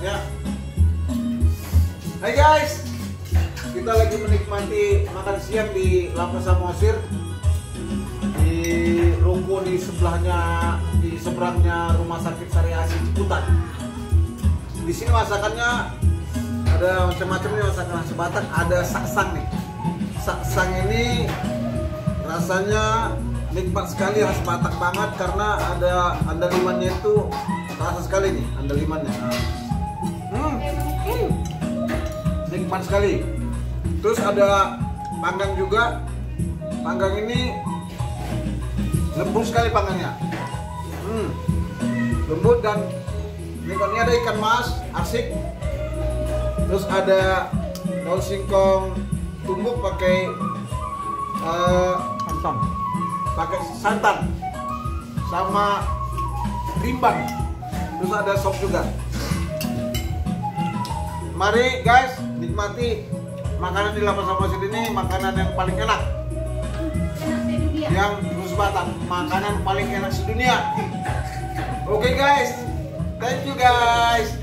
Ya. Hai guys, kita lagi menikmati makan siang di Lapas Samosir, di ruko di sebelahnya, di seberangnya Rumah Sakit Sariasi Ciputat. Di sini masakannya ada macam-macam nih, masakan khas Batak. Ada saksang nih. Saksang ini rasanya nikmat sekali, khas Batak banget karena ada andalimannya itu terasa sekali nih andalimannya. Nikmat sekali. Terus ada panggang juga. Panggang ini lembut sekali panggangnya. Lembut dan nikmatnya. Ada ikan mas, asik. Terus ada daun singkong tumbuk pakai santan sama rimbang. Terus ada sop juga. Mari guys, nikmati makanan di Lapas Samosir ini. Makanan yang paling enak yang khas Batak, makanan paling enak sedunia. Oke guys, thank you guys.